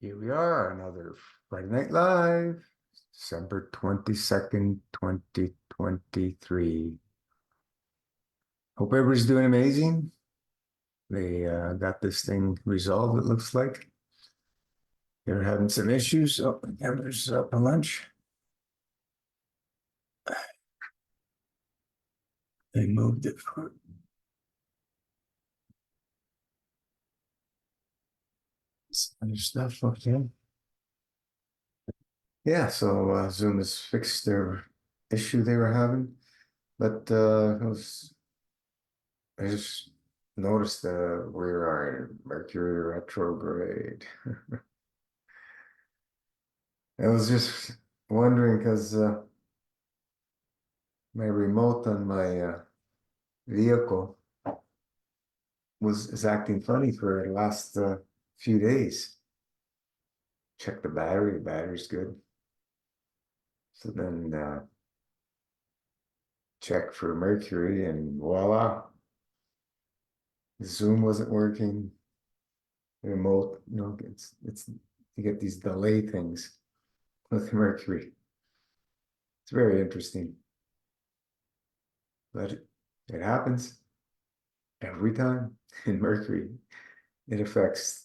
Here we are, another Friday Night Live, December 22nd, 2023. Hope everybody's doing amazing. They got this thing resolved, it looks like. They're having some issues. Oh, Amber's up for lunch. They moved it for other stuff. Okay. Yeah, so Zoom has fixed their issue they were having, but I just noticed we are in Mercury retrograde. I was just wondering because my remote on my vehicle is acting funny for the last few days. Check the battery's good. So then check for Mercury, and voila, Zoom wasn't working. Remote, it's you get these delay things with Mercury. It's very interesting, but it happens every time in Mercury. It affects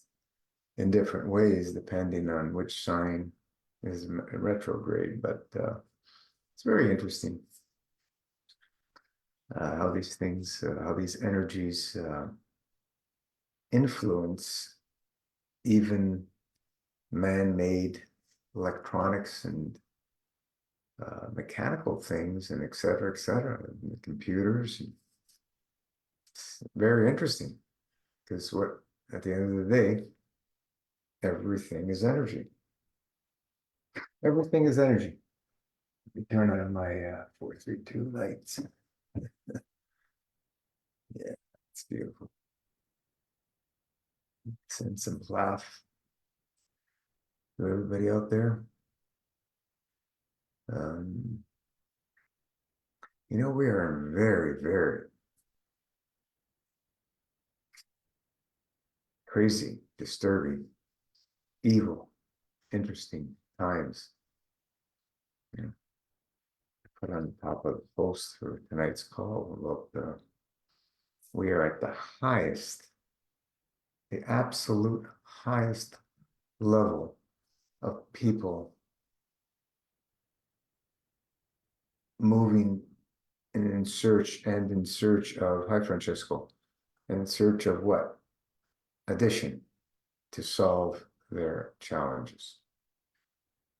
in different ways depending on which sign is retrograde, but it's very interesting how these things, how these energies influence even man-made electronics and mechanical things and et cetera, and computers. It's very interesting because at the end of the day, everything is energy. Everything is energy. Let me turn on my 432 lights. Yeah, it's beautiful. Send some laugh to everybody out there. Um, we are in very, very crazy, disturbing, evil, interesting times. You know, I put on the top of the post for tonight's call about we are at the highest, the absolute highest level of people moving in search of, hi Francesco, in search of what? Addition to solve their challenges.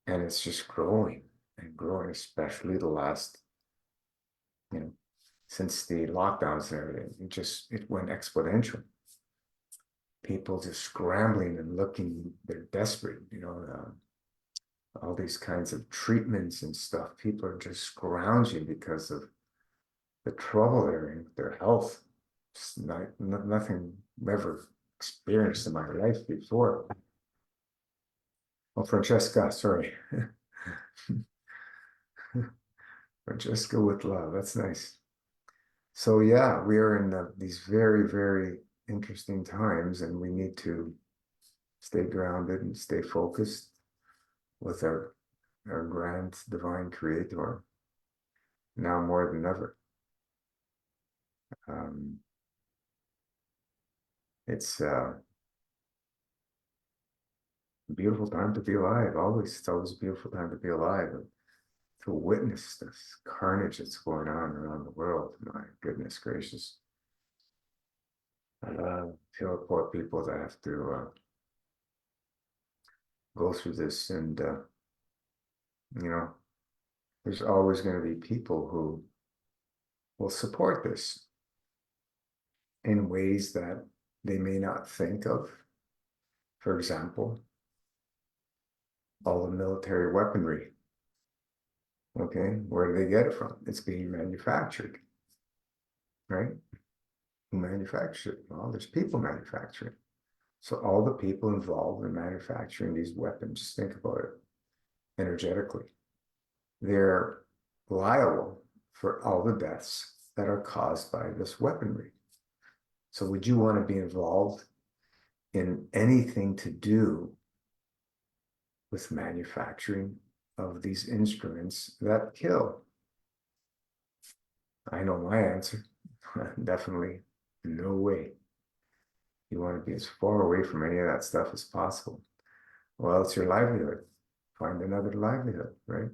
And it's just growing and growing, especially the last, since the lockdowns and everything, it went exponential. People just scrambling and looking, they're desperate, all these kinds of treatments and stuff. People are just scrounging because of the trouble they're in with their health. It's nothing I've ever experienced in my life before. Oh, Francesca, sorry. Francesca with love. That's nice. So yeah, we are in these very, very interesting times, and we need to stay grounded and stay focused with our grand divine creator now more than ever. It's a beautiful time to be alive. It's always a beautiful time to be alive. And to witness this carnage that's going on around the world. My goodness gracious. Feel poor people that have to go through this, and there's always going to be people who will support this in ways that they may not think of. For example, all the military weaponry. Okay, where do they get it from? It's being manufactured, right? Who manufactures it? Well, there's people manufacturing. So all the people involved in manufacturing these weapons, just think about it energetically. They're liable for all the deaths that are caused by this weaponry. So would you want to be involved in anything to do with manufacturing of these instruments that kill? I know my answer. Definitely no way. You want to be as far away from any of that stuff as possible. Well, it's your livelihood. Find another livelihood, right?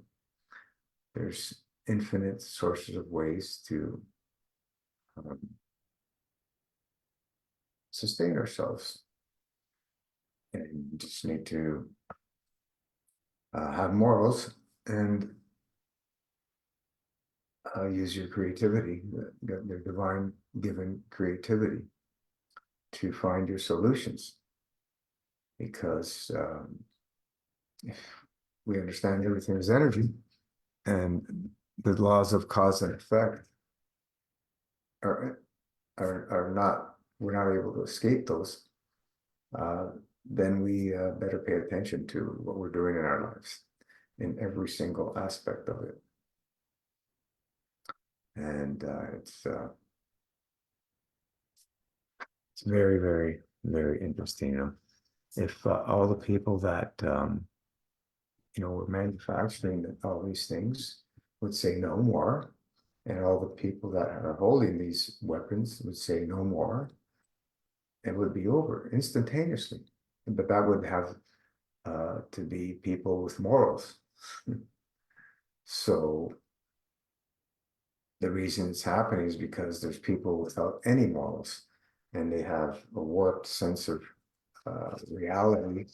There's infinite sources of ways to um, sustain ourselves. And you just need to have morals and use your creativity, your divine given creativity, to find your solutions. Because if we understand everything is energy, and the laws of cause and effect are not, we're not able to escape those, then we better pay attention to what we're doing in our lives in every single aspect of it. And it's very, very, very interesting. You know, if all the people that were manufacturing all these things would say no more, and all the people that are holding these weapons would say no more, it would be over instantaneously. But that would have to be people with morals. So the reason it's happening is because there's people without any morals, and they have a warped sense of reality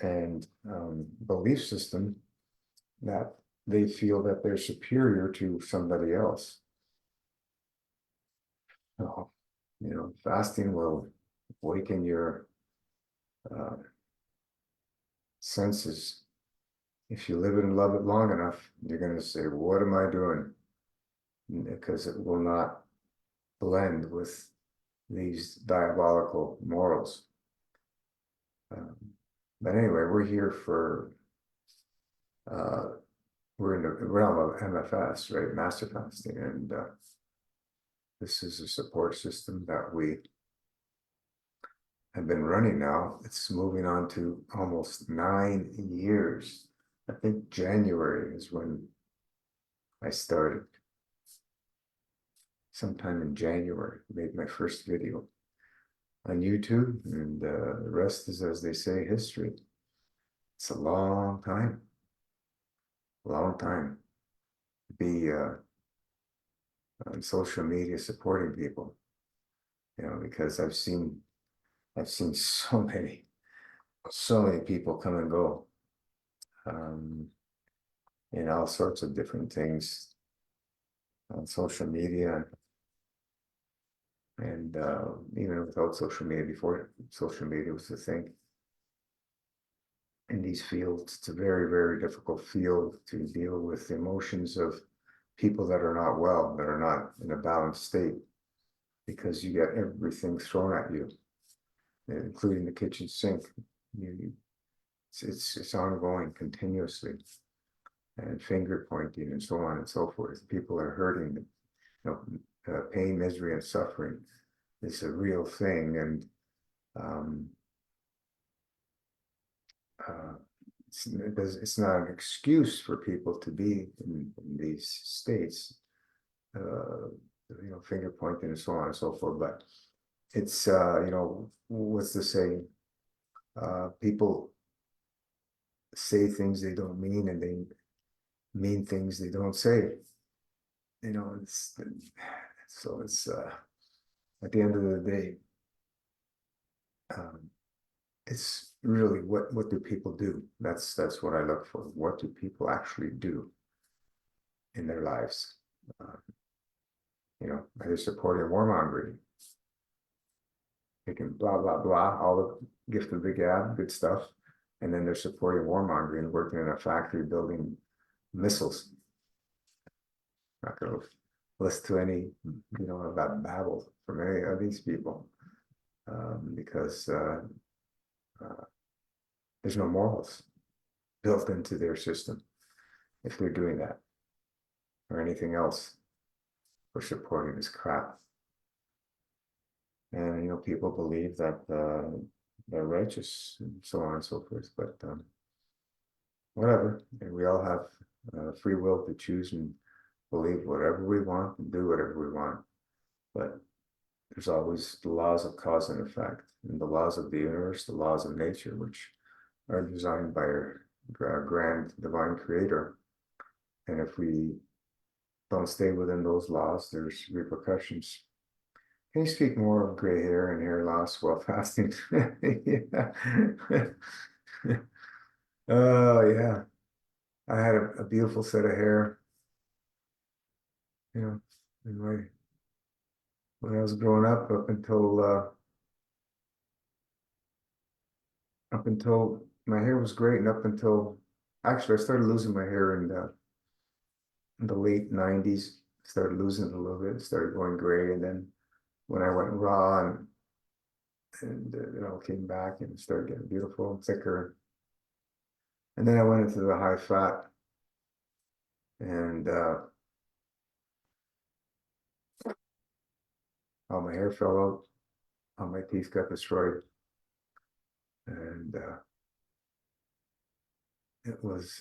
and belief system that they feel that they're superior to somebody else. So, fasting will awaken your senses. If you live it and love it long enough, you're going to say, what am I doing? Because it will not blend with these diabolical morals. But anyway, we're here for, we're in the realm of MFS, right? Master fasting. And this is a support system that we have been running now. It's moving on to almost 9 years. I think January is when I started. Sometime in January, made my first video on YouTube, and the rest is, as they say, history. It's a long time to be on social media supporting people, because I've seen so many people come and go in all sorts of different things on social media, and even without social media, before social media was a thing. In these fields, it's a very, very difficult field to deal with the emotions of people that are not well, that are not in a balanced state, because you get everything thrown at you, including the kitchen sink. It's ongoing continuously, and finger pointing and so on and so forth. People are hurting. Pain, misery, and suffering is a real thing, and it's not an excuse for people to be in these states, finger pointing and so on and so forth. But it's what's the saying? People say things they don't mean, and they mean things they don't say. It's so it's at the end of the day, it's really what do people do? That's what I look for. What do people actually do in their lives? Are they supporting warmongering? They can blah blah blah, all the gift of the gab, good stuff, and then they're supporting warmongering, working in a factory building missiles. Not going to listen to any of that babble from any of these people, because there's no morals built into their system if they're doing that, or anything else for supporting this crap. And people believe that they're righteous and so on and so forth, but whatever, and we all have free will to choose and believe whatever we want and do whatever we want. But there's always the laws of cause and effect, and the laws of the universe, the laws of nature, which are designed by our grand divine creator. And if we don't stay within those laws, there's repercussions. Can you speak more of gray hair and hair loss while fasting? Yeah. Oh, yeah. I had a beautiful set of hair, you know, in my when I was growing up until my hair was great, and up until actually I started losing my hair in the late 90s. Started losing it a little bit, started going gray, and then when I went raw and it all came back and started getting beautiful and thicker. And then I went into the high fat, and all my hair fell out, all my teeth got destroyed, and it was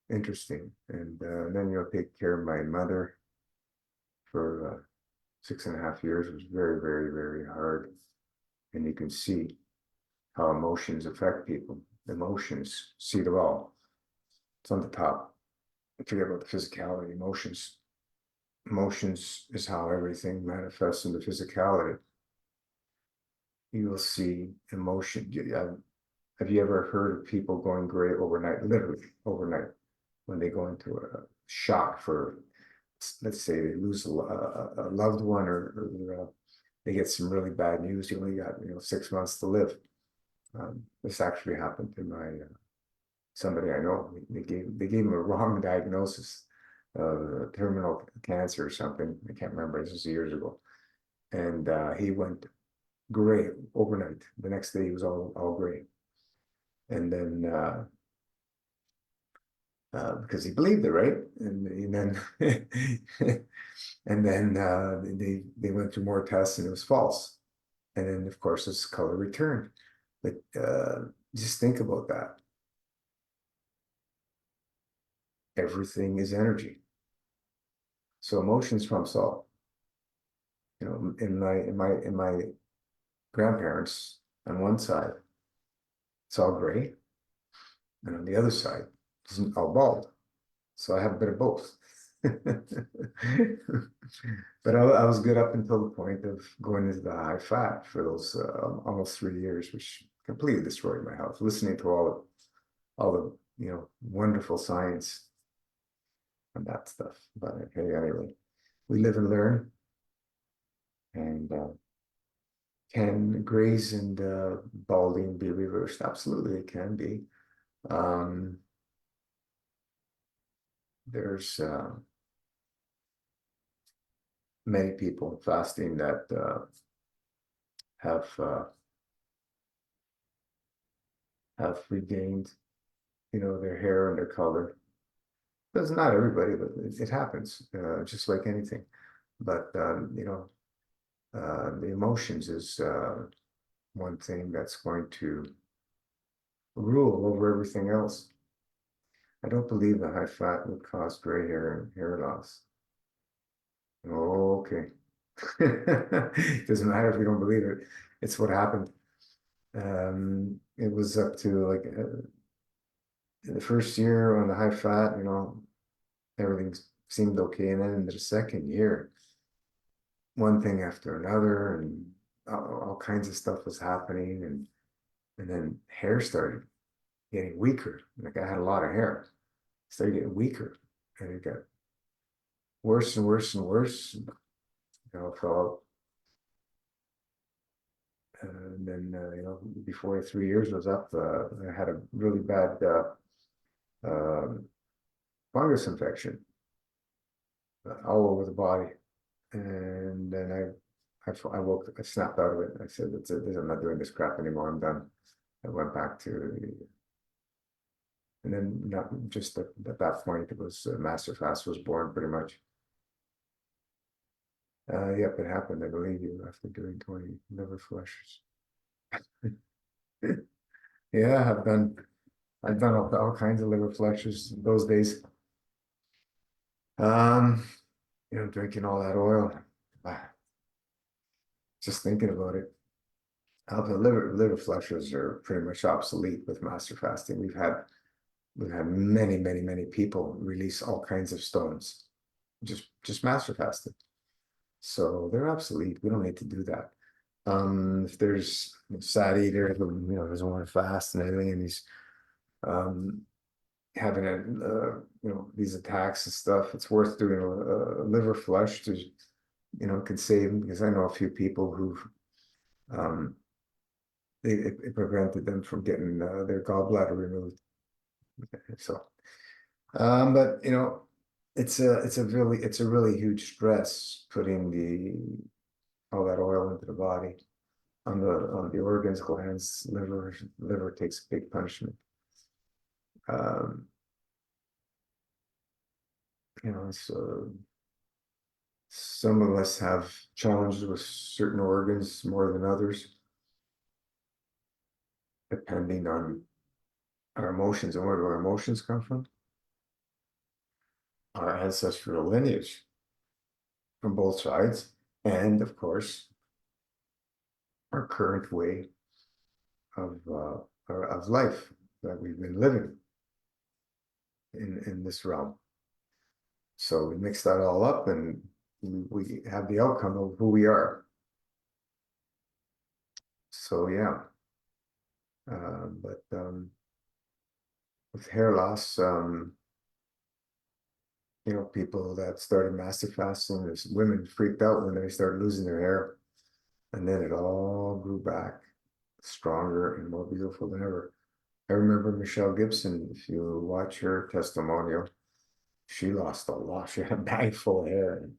interesting. And then take care of my mother for 6.5 years. It was very, very, very hard. And you can see how emotions affect people. Emotions, see it all. It's on the top. Forget about the physicality. Emotions is how everything manifests into physicality. You will see emotion. Have you ever heard of people going gray overnight? Literally overnight, when they go into a shock for, let's say, they lose a loved one, or they get some really bad news. You only got 6 months to live. This actually happened to my somebody I know. They gave him a wrong diagnosis of terminal cancer or something. I can't remember. This was years ago, and he went gray overnight. The next day he was all gray, and then because he believed it, right? And then and then they went through more tests and it was false. And then of course his color returned. But just think about that. Everything is energy. So emotions trumps all. In my grandparents, on one side, it's all gray, and on the other side, it's all bald. So I have a bit of both. But I was good up until the point of going into the high fat for those almost 3 years, which completely destroyed my health. Listening to all the wonderful science and that stuff. But hey, anyway, we live and learn. And can grays and balding be reversed? Absolutely, it can be. There's many people fasting that have regained, their hair and their color. That's not everybody, but it happens, just like anything. But the emotions is one thing that's going to rule over everything else. I don't believe the high fat would cause gray hair and hair loss. Okay. Doesn't matter if you don't believe it. It's what happened. It was up to like the first year on the high fat, everything seemed okay. And then in the second year, one thing after another, and all kinds of stuff was happening. And then hair started getting weaker. Like I had a lot of hair, started getting weaker, and it got worse and worse and worse. Fell out. And then, before 3 years was up, I had a really bad fungus infection all over the body. And then I snapped out of it. I said, that's it. I'm not doing this crap anymore. I'm done. I went back to, and then not just at that point, it was Master Fast was born pretty much. Yep, it happened. I believe you after doing 20 liver flushes. Yeah, I've done all kinds of liver flushes those days. Um, drinking all that oil. Ah, just thinking about it. The liver flushes are pretty much obsolete with master fasting. We've had many people release all kinds of stones, just master fasting. So they're obsolete. We don't need to do that. If there's a sad eater who doesn't want to fast and everything, and he's um having these attacks and stuff, it's worth doing a liver flush to can save him, because I know a few people who've um it prevented them from getting their gallbladder removed. So but it's a really huge stress putting the all that oil into the body, on the organs, glands, liver takes a big punishment. um so some of us have challenges with certain organs more than others, depending on our emotions. And where do our emotions come from? Our ancestral lineage from both sides, and of course, our current way of life that we've been living in this realm. So we mix that all up, and we have the outcome of who we are. So yeah, but with hair loss, people that started master fasting, there's women freaked out when they started losing their hair, and then it all grew back stronger and more beautiful than ever. I remember Michelle Gibson. If you watch her testimonial, she lost a lot. She had a bag full of hair,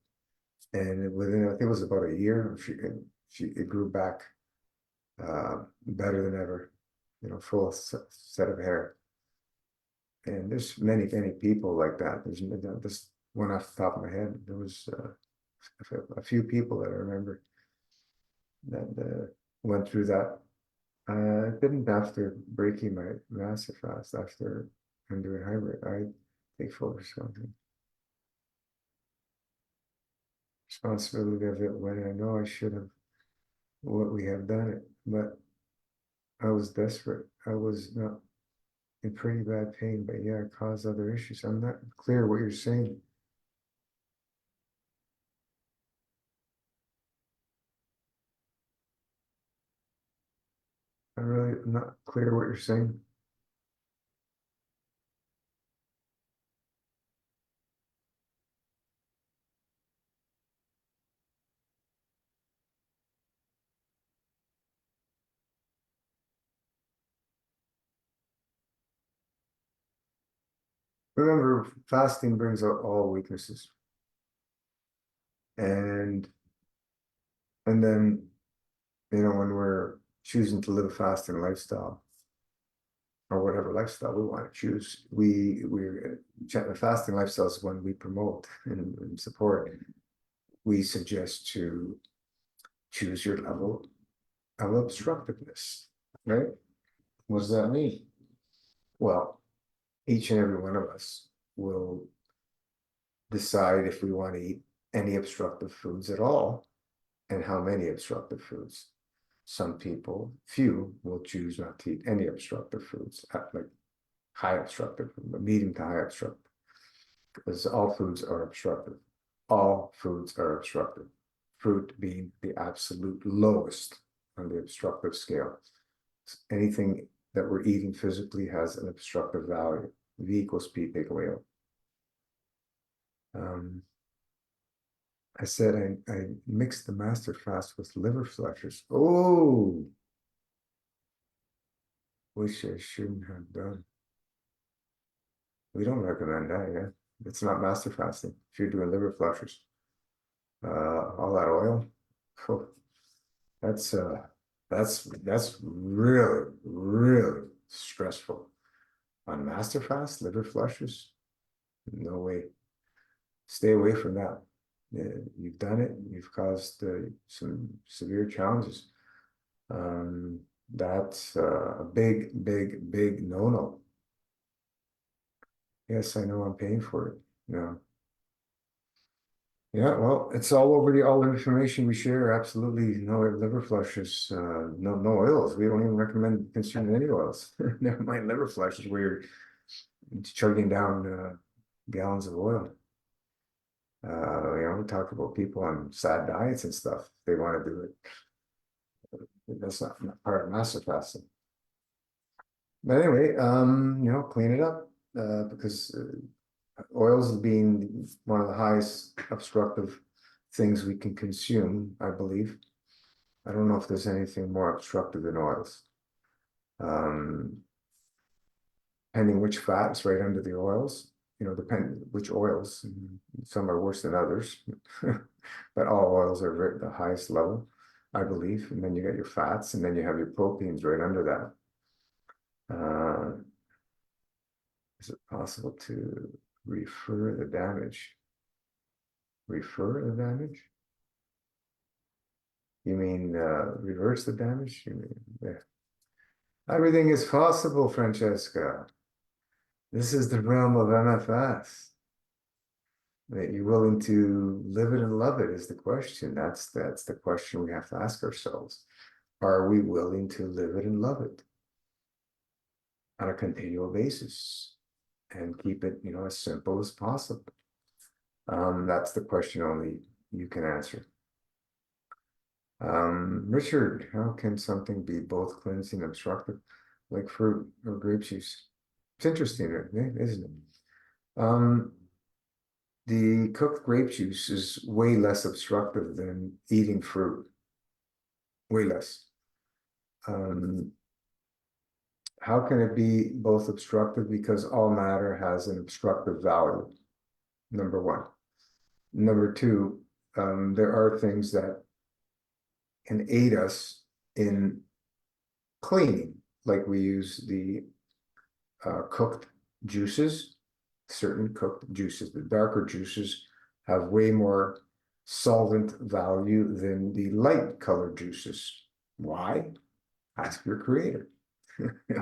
and within, I think it was about a year, it grew back better than ever. Full set of hair. And there's many people like that. There's just one off the top of my head. There was a few people that I remember that went through that. I didn't after breaking my massive fast, after I'm doing hybrid. I take full responsibility of it when I know I should have, what we have done it, but I was desperate. I was not in pretty bad pain, but yeah, it caused other issues. I'm not clear what you're saying. I'm not clear what you're saying. Remember, fasting brings out all weaknesses, and then when we're choosing to live a fasting lifestyle, or whatever lifestyle we want to choose, we're the fasting lifestyle is one we promote and support. We suggest to choose your level of obstructiveness, right? What does that mean? Well, each and every one of us will decide if we want to eat any obstructive foods at all, and how many obstructive foods. Some people, few, will choose not to eat any obstructive foods, like high obstructive, medium to high obstructive, because all foods are obstructive. All foods are obstructive. Fruit being the absolute lowest on the obstructive scale. Anything that we're eating physically has an obstructive value. V equals P big whale. I said I mixed the master fast with liver flushers. Oh, which I shouldn't have done. We don't recommend that, yeah. It's not master fasting if you're doing liver flushers. All that oil, oh, that's that's really stressful. On master fast, liver flushers, no way. Stay away from that. Yeah, you've done it. You've caused some severe challenges. That's a big no-no. Yes, I know I'm paying for it. No. Yeah, well, it's all over all the information we share. Absolutely no liver flushes, no oils. We don't even recommend consuming any oils. Never mind liver flushes where you're chugging down gallons of oil. We talk about people on sad diets and stuff. They want to do it. That's not part of master fasting. But anyway, clean it up because oils being one of the highest obstructive things we can consume, I believe. I don't know if there's anything more obstructive than oils. Um, Depending which fats right under the oils, depend which oils. Some are worse than others, but all oils are the highest level, I believe. And then you get your fats, and then you have your proteins right under that. Is it possible to refer the damage? Refer the damage? You mean reverse the damage? You mean, yeah. Everything is possible, Francesca. This is the realm of MFS. That you're willing to live it and love it is the question. That's the question we have to ask ourselves. Are we willing to live it and love it on a continual basis and keep it, as simple as possible? That's the question only you can answer. Richard, how can something be both cleansing and obstructive, like fruit or grape juice? It's interesting, isn't it? The cooked grape juice is way less obstructive than eating fruit, way less. How can it be both obstructive? Because all matter has an obstructive value, number one. Number two, there are things that can aid us in cleaning, like we use the cooked juices, certain cooked juices. The darker juices have way more solvent value than the light colored juices. Why? Ask your creator.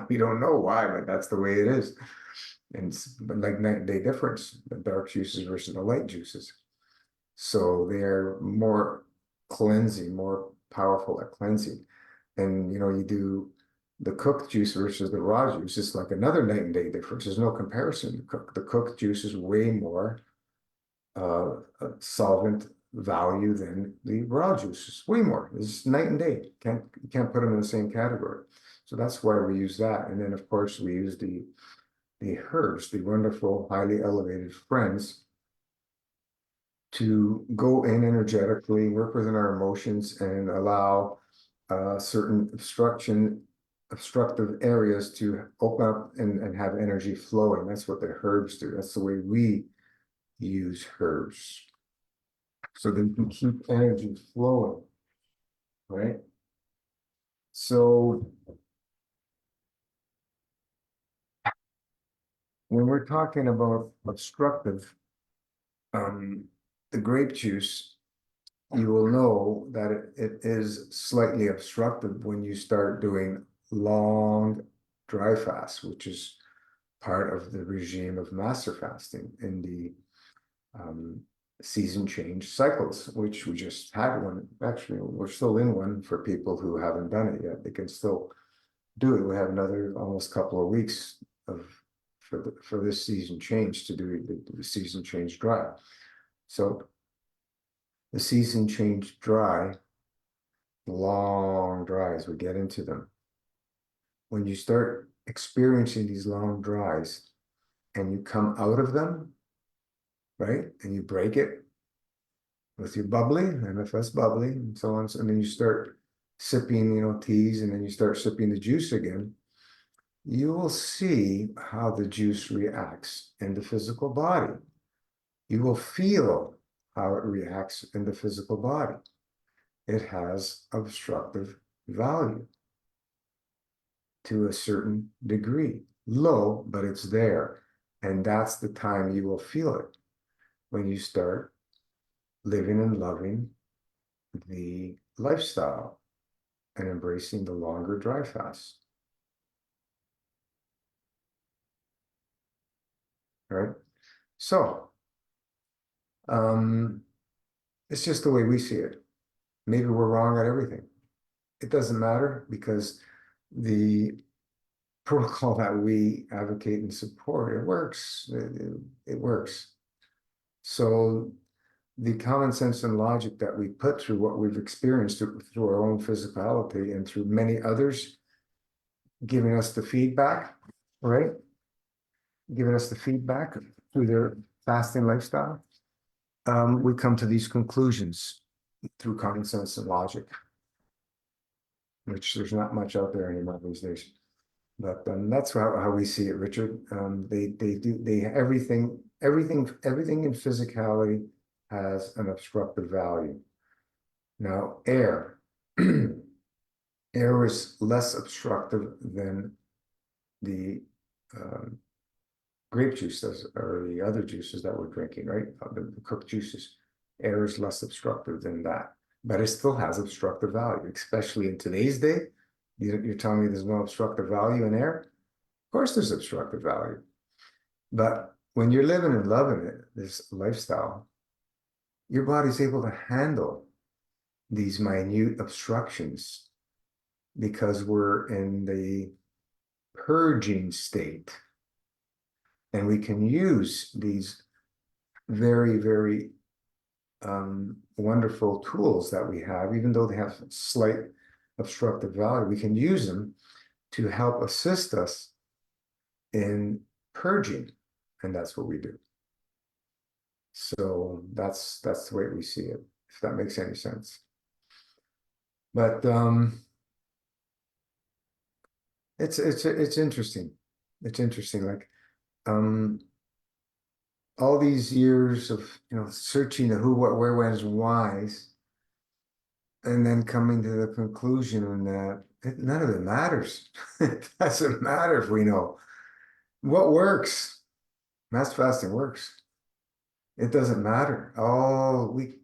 We don't know why, but that's the way it is. And but like night and day difference, the dark juices versus the light juices. So they're more cleansing, more powerful at cleansing. And you do the cooked juice versus the raw juice, it's like another night and day difference. There's no comparison. The cooked juice is way more solvent value than the raw juices. Way more. It's night and day. You can't put them in the same category. So that's why we use that. And then of course we use the herbs, the wonderful, highly elevated friends, to go in energetically, work within our emotions, and allow certain obstructive areas to open up and have energy flowing. That's what the herbs do. That's the way we use herbs. So they can keep energy flowing, right? So when we're talking about obstructive, the grape juice, you will know that it is slightly obstructive when you start doing long dry fasts, which is part of the regime of master fasting in the season change cycles, which we just had one. Actually, we're still in one for people who haven't done it yet. They can still do it. We have another almost couple of weeks for this season change to do the season change dry. So the season change dry, long dries, we get into them. When you start experiencing these long dries and you come out of them, right, and you break it with your bubbly, MFS bubbly, and so on, and then you start sipping, teas, and then you start sipping the juice again, you will see how the juice reacts in the physical body. You will feel how it reacts in the physical body. It has obstructive value to a certain degree. Low, but it's there. And that's the time you will feel it, when you start living and loving the lifestyle and embracing the longer dry fast. right? So, it's just the way we see it. Maybe we're wrong at everything. It doesn't matter because the protocol that we advocate and support, it works. It works. So the common sense and logic that we put through what we've experienced through our own physicality and through many others giving us the feedback, right? Giving us the feedback through their fasting lifestyle. We come to these conclusions through common sense and logic, which there's not much out there anymore these days. But that's how we see it, Richard. Everything in physicality has an obstructive value. Now, air, air is less obstructive than the grape juices or the other juices that we're drinking, right? The cooked juices. Air is less obstructive than that, but it still has obstructive value, especially in today's day. You're telling me there's no obstructive value in air? Of course, there's obstructive value. But when you're living and loving it, this lifestyle, your body's able to handle these minute obstructions because we're in the purging state. And we can use these very, very wonderful tools that we have, even though they have slight obstructive value, we can use them to help assist us in purging. And that's what we do. So that's the way we see it, if that makes any sense. But it's interesting. It's interesting. Like all these years of searching the who, what, where, when's, why's, and then coming to the conclusion that none of it matters. It doesn't matter if we know what works. Mass fasting works. It doesn't matter. Oh, we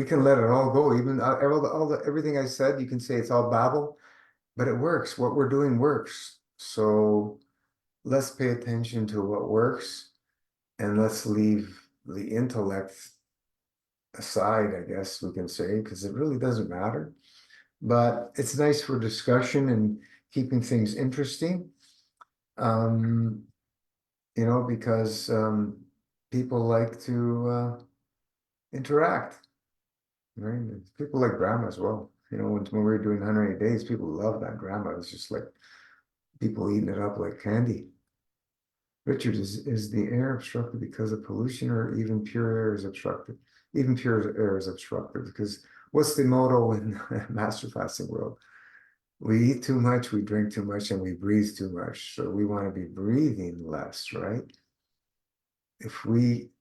can let it all go. Even everything I said, you can say it's all babble, but it works. What we're doing works. So let's pay attention to what works, and let's leave the intellect aside, I guess we can say, because it really doesn't matter. But it's nice for discussion and keeping things interesting. Because people like to interact, right? People like Brahma as well. When we were doing 180 days, people love that Brahma. It's just like people eating it up like candy. Richard, is the air obstructed because of pollution, or even pure air is obstructed? Even pure air is obstructed because what's the motto in master fasting world? We eat too much, we drink too much, and we breathe too much. So we want to be breathing less, right? If we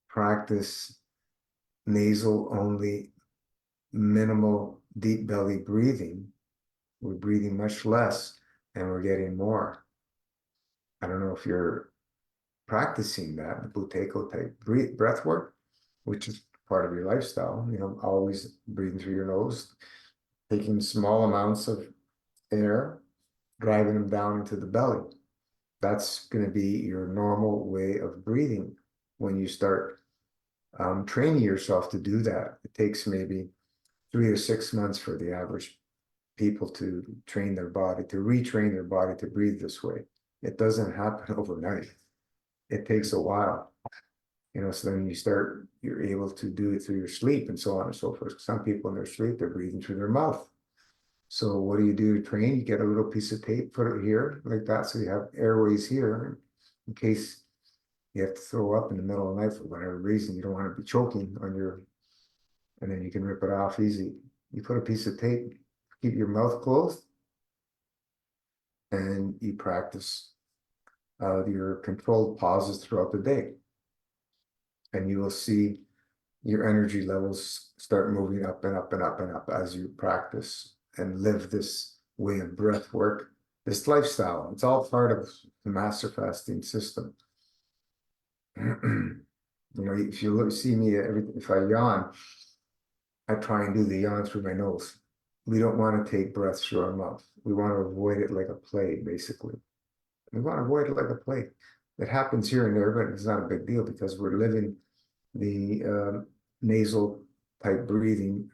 practice nasal only, minimal deep belly breathing, we're breathing much less and we're getting more. I don't know if you're practicing that, the Buteyko type breath work, which is part of your lifestyle, always breathing through your nose, taking small amounts of air, driving them down into the belly. That's going to be your normal way of breathing when you start training yourself to do that. It takes maybe 3 to 6 months for the average people to train their body, to retrain their body to breathe this way. It doesn't happen overnight. It takes a while. So then you're able to do it through your sleep and so on and so forth. Some people in their sleep, they're breathing through their mouth. So what do you do to train? You get a little piece of tape, put it here like that. So you have airways here in case you have to throw up in the middle of the night for whatever reason. You don't want to be choking on and then you can rip it off easy. You put a piece of tape, keep your mouth closed, and you practice your controlled pauses throughout the day. And you will see your energy levels start moving up and up and up and up as you practice and live this way of breath work, this lifestyle. It's all part of the master fasting system. If you see me, if I yawn, I try and do the yawn through my nose. We don't want to take breaths through our mouth. We want to avoid it like a plague, basically. We want to avoid it like a plague. It happens here and there, but it's not a big deal because we're living the nasal type breathing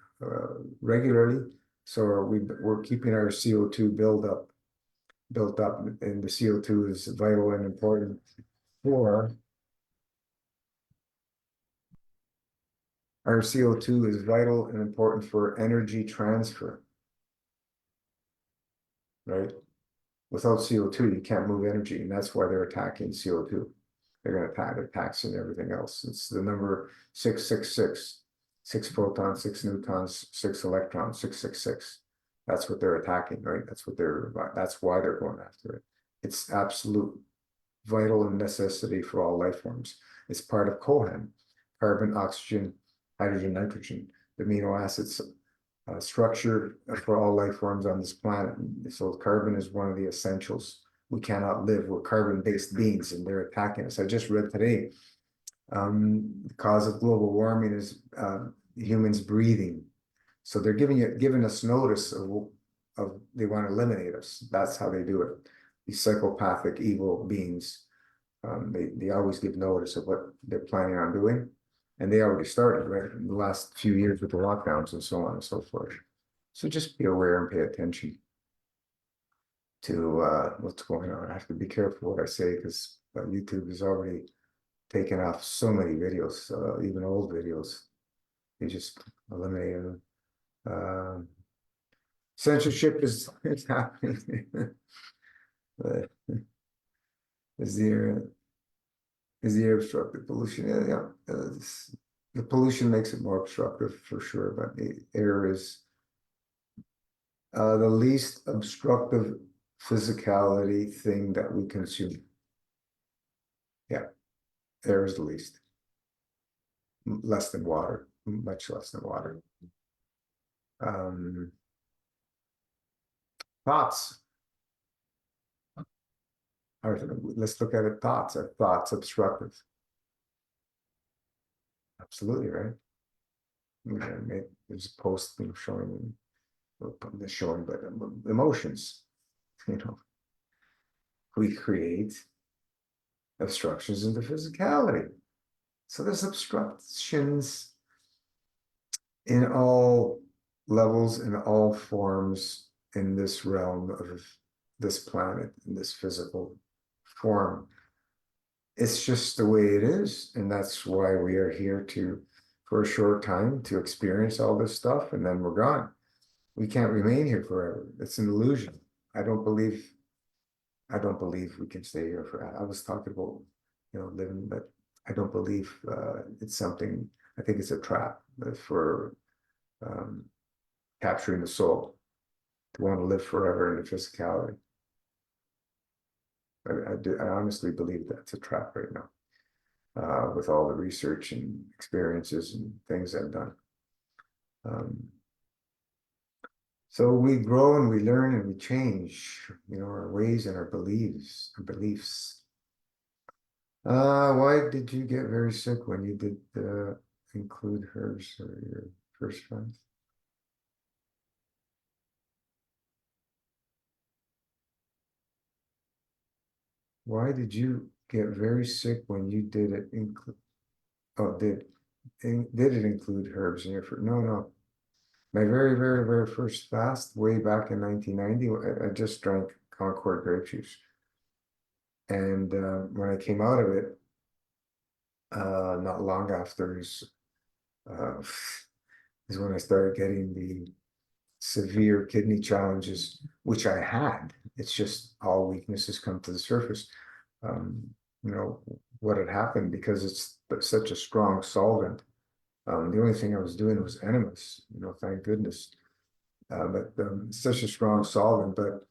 regularly. So we're keeping our CO2 built up, and the CO2 is vital and important for our CO2 is vital and important for energy transfer, right? Without CO2, you can't move energy, and that's why they're attacking CO2. They're going to attack taxing everything else. It's the number 666, 6 protons, 6 neutrons, 6 electrons, 666. That's what they're attacking, right? That's why they're going after it. It's absolute vital necessity for all life forms. It's part of COHAM, carbon, oxygen, hydrogen, nitrogen, the amino acids structure for all life forms on this planet. So carbon is one of the essentials. We cannot live. We're carbon-based beings, and they're attacking us. I just read today, the cause of global warming is humans breathing. So they're giving us notice of they want to eliminate us. That's how they do it. These psychopathic, evil beings, they always give notice of what they're planning on doing. And they already started, right, in the last few years with the lockdowns and so on and so forth. So just be aware and pay attention to what's going on. I have to be careful what I say because YouTube has already taken off so many videos, even old videos. They just eliminate them. Censorship is happening. Is there air obstructive pollution? Yeah. The pollution makes it more obstructive for sure, but the air is the least obstructive physicality thing that we consume. Yeah, air is the least. Less than water, much less than water. Thoughts. All right, let's look at it. Thoughts. Are thoughts obstructive? Absolutely, right? There's a post showing but emotions. We create obstructions into physicality. So there's obstructions in all levels, in all forms, in this realm of this planet, in this physical form. It's just the way it is, and that's why we are here for a short time to experience all this stuff, and then we're gone. We can't remain here forever. It's an illusion. I don't believe we can stay here forever. I was talking about, living, but I don't believe it's something. I think it's a trap for capturing the soul to want to live forever in the physicality. I honestly believe that's a trap right now, with all the research and experiences and things I've done. So we grow and we learn and we change, our ways and our beliefs. Why did you get very sick when you did include herbs or your first friends? Why did you get very sick when you did it include? Oh, did it include herbs in your first? No. My very, very, very first fast, way back in 1990, I just drank Concord grape juice. And when I came out of it, not long after uh, is when I started getting the severe kidney challenges, which I had. It's just all weaknesses come to the surface. You know, what had happened because it's such a strong solvent. The only thing I was doing was enemas, thank goodness. But such a strong solvent, but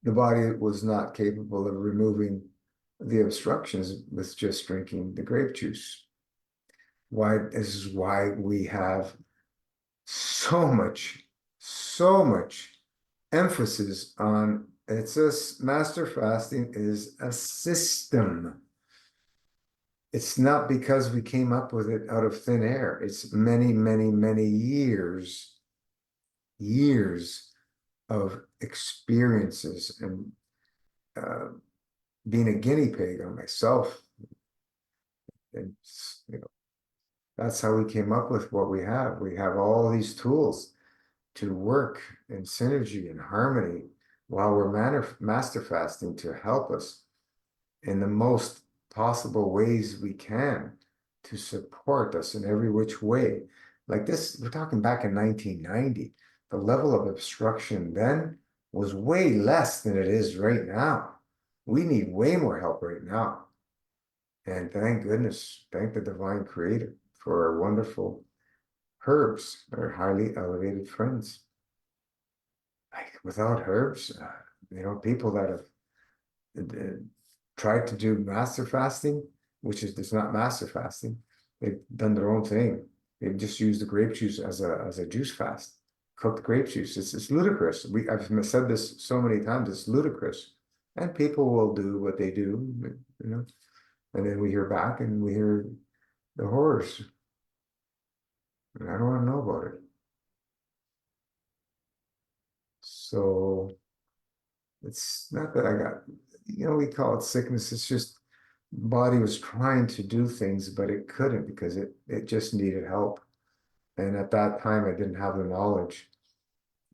the body was not capable of removing the obstructions with just drinking the grape juice. This is why we have so much emphasis on master fasting is a system. It's not because we came up with it out of thin air. It's many, many, many years of experiences and being a guinea pig on myself. And, you know, that's how we came up with what we have. We have all these tools to work in synergy and harmony while we're master fasting to help us in the most possible ways we can to support us in every which way. Like this, we're talking back in 1990. The level of obstruction then was way less than it is right now. We need way more help right now. And thank goodness, thank the divine creator for our wonderful herbs, our highly elevated friends. Like without herbs, people that have tried to do master fasting, which is it's not master fasting. They've done their own thing. They've just used the grape juice as a juice fast, cooked grape juice. It's ludicrous. I've said this so many times. It's ludicrous, and people will do what they do, And then we hear back and we hear the horrors, and I don't want to know about it. So it's not that I got, we call it sickness. It's just body was trying to do things, but it couldn't because it just needed help. And at that time, I didn't have the knowledge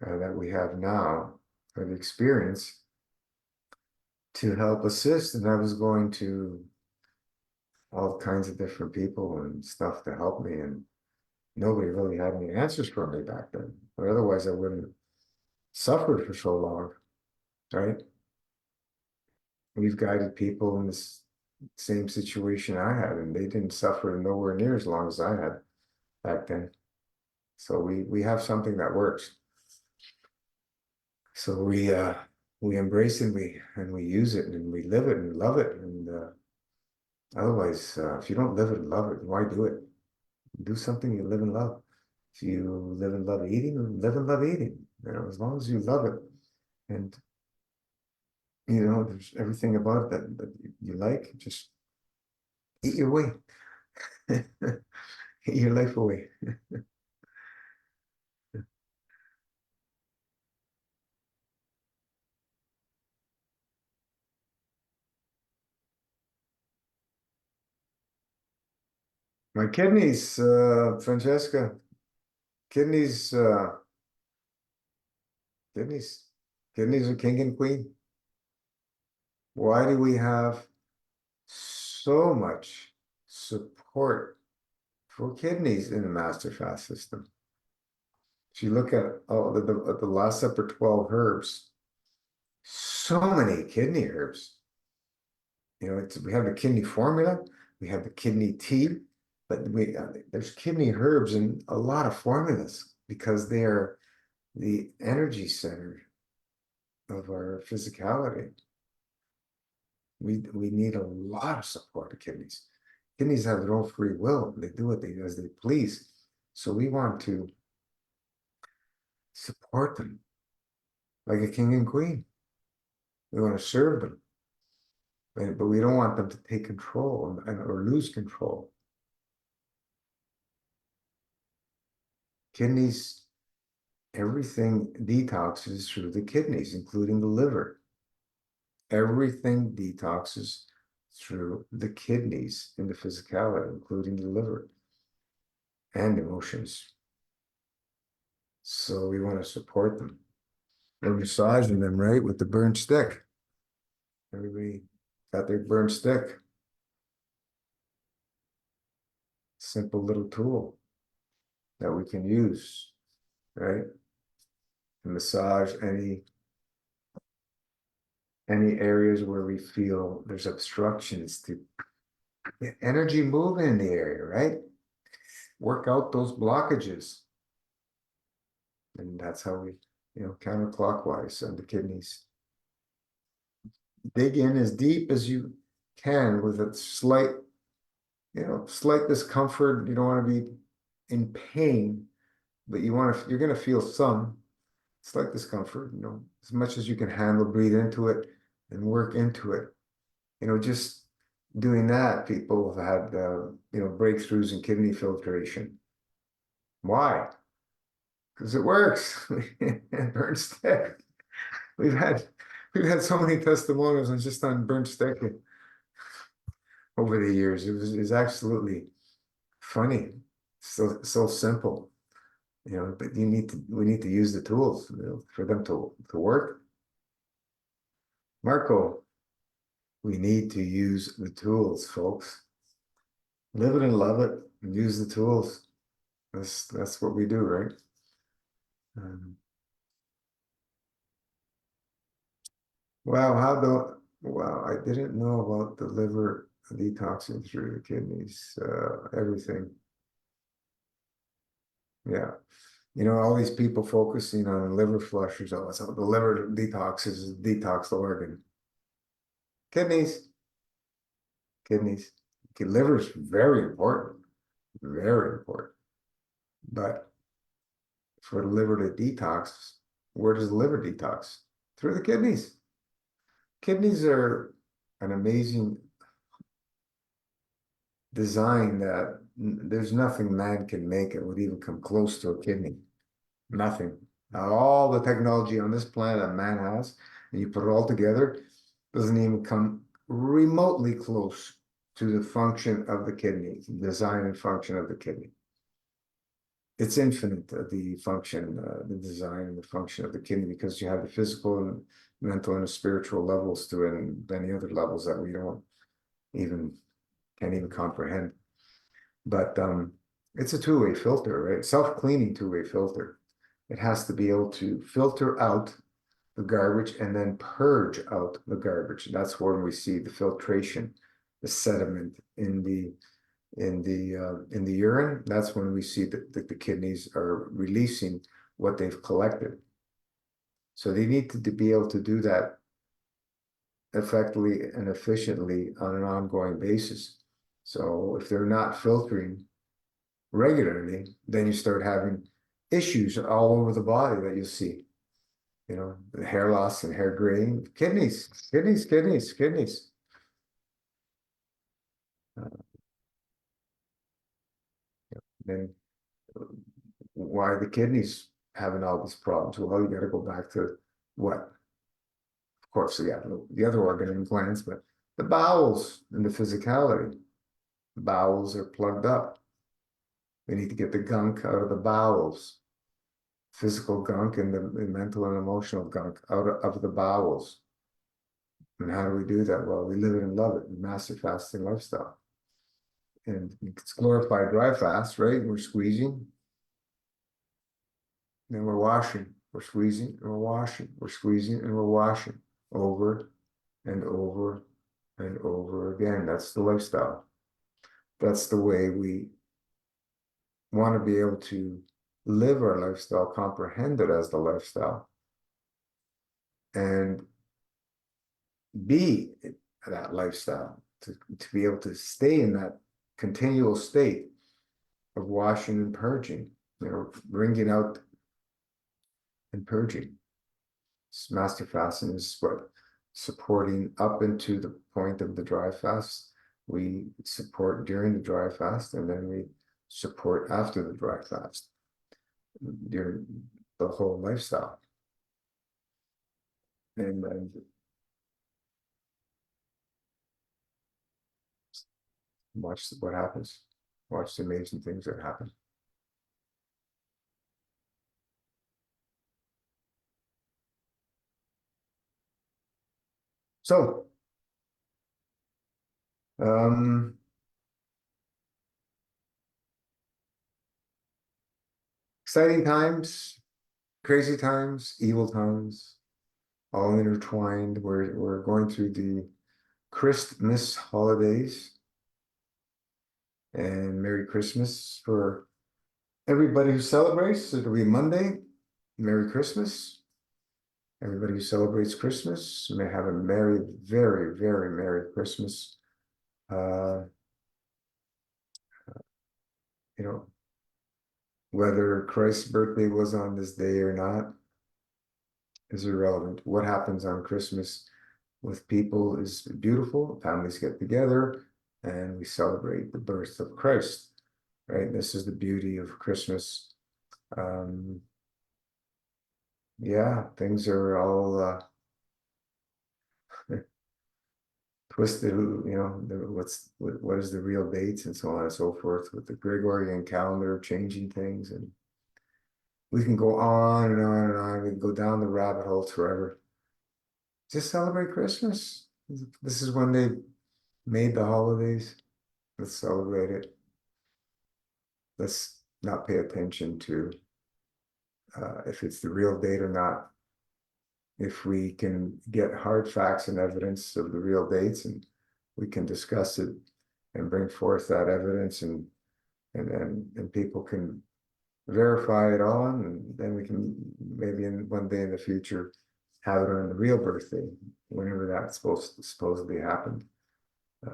that we have now, or the experience to help assist. And I was going to all kinds of different people and stuff to help me. And nobody really had any answers for me back then. But otherwise, I wouldn't have suffered for so long, right? We've guided people in this same situation I had, and they didn't suffer nowhere near as long as I had back then. So we have something that works. So we embrace it, and we use it, and we live it and love it. And otherwise, if you don't live it and love it, why do it? Do something you live and love. If you live and love eating, live and love eating. As long as you love it, and there's everything about it that you like, just eat your way. Eat your life away. My kidneys, Francesca, kidneys, kidneys, kidneys are king and queen. Why do we have so much support for kidneys in the Master Fast system? If you look at the Last Supper 12 herbs, so many kidney herbs. We have the kidney formula, we have the kidney tea, but there's kidney herbs in a lot of formulas because they are the energy center of our physicality. We need a lot of support of kidneys. Kidneys have their own free will. They do what as they please. So we want to support them like a king and queen. We want to serve them, but we don't want them to take control or lose control. Kidneys, everything detoxes through the kidneys, including the liver. Everything detoxes through the kidneys in the physicality, including the liver and emotions. So we want to support them. We're massaging them, right, with the burnt stick. Everybody got their burnt stick. Simple little tool that we can use, right? To massage any areas where we feel there's obstructions to get energy moving in the area, right? Work out those blockages. And that's how we, counterclockwise on the kidneys. Dig in as deep as you can with a slight discomfort. You don't want to be in pain, but you're going to feel some slight discomfort, as much as you can handle, breathe into it and work into it. Just doing that, people have had, breakthroughs in kidney filtration. Why? Because it works. Burnt stick. We've had we've had so many testimonials on just on burnt steak over the years. It's absolutely funny. So simple, but we need to use the tools, for them to work. Marco, we need to use the tools, folks. Live it and love it and use the tools. That's what we do, right? Wow, wow, I didn't know about the liver detoxing through the kidneys, everything. Yeah. All these people focusing on liver flushers, so the liver detox is detox the organ. Kidneys, kidneys. Okay, liver is very important, very important. But for the liver to detox, where does the liver detox? Through the kidneys. Kidneys are an amazing design that there's nothing man can make it would even come close to a kidney. Nothing. All the technology on this planet that man has, and you put it all together, doesn't even come remotely close to the function of the kidney, the design and function of the kidney. It's infinite, the function, the design and the function of the kidney, because you have the physical and mental and the spiritual levels to it, and many other levels that we don't even can't even comprehend. But it's a two-way filter, right? Self-cleaning two-way filter. It has to be able to filter out the garbage and then purge out the garbage. That's when we see the filtration, the sediment in the urine. That's when we see that the kidneys are releasing what they've collected. So they need to be able to do that effectively and efficiently on an ongoing basis. So if they're not filtering regularly, then you start having issues all over the body that you see. The hair loss and hair graying, kidneys. Then why are the kidneys having all these problems? Well, you got to go back to what? Of course, yeah, the other organ and glands, but the bowels and the physicality. The bowels are plugged up. We need to get the gunk out of the bowels, physical gunk and the mental and emotional gunk out of the bowels. And how do we do that? Well, we live it and love it, master fasting lifestyle. And it's glorified dry fast, right? We're squeezing, then we're washing, we're squeezing, and we're washing, we're squeezing, and we're washing over and over and over again. That's the lifestyle. That's the way we want to be able to live our lifestyle, comprehend it as the lifestyle, and be that lifestyle, to be able to stay in that continual state of washing and purging, bringing out and purging. Master fasting is what supporting up into the point of the dry fast. We support during the dry fast, and then we support after the dry fast during the whole lifestyle. And watch what happens. Watch the amazing things that happen. So, exciting times, crazy times, evil times, all intertwined. We're going through the Christmas holidays, and Merry Christmas for everybody who celebrates. It'll be Monday. Merry Christmas. Everybody who celebrates Christmas may have a merry, very, very Merry Christmas. You know, whether Christ's birthday was on this day or not is irrelevant. What happens on Christmas with people is beautiful. Families get together and we celebrate the birth of Christ, right? This is the beauty of Christmas. Yeah, things are all twisted, what is the real dates and so on and so forth with the Gregorian calendar changing things, and we can go on and on and on. We can go down the rabbit holes forever. Just celebrate Christmas. This is when they made the holidays. Let's celebrate it. Let's not pay attention to if it's the real date or not. If we can get hard facts and evidence of the real dates, and we can discuss it and bring forth that evidence, and people can verify it on, and then we can maybe in one day in the future have it on the real birthday, whenever that's supposedly happened.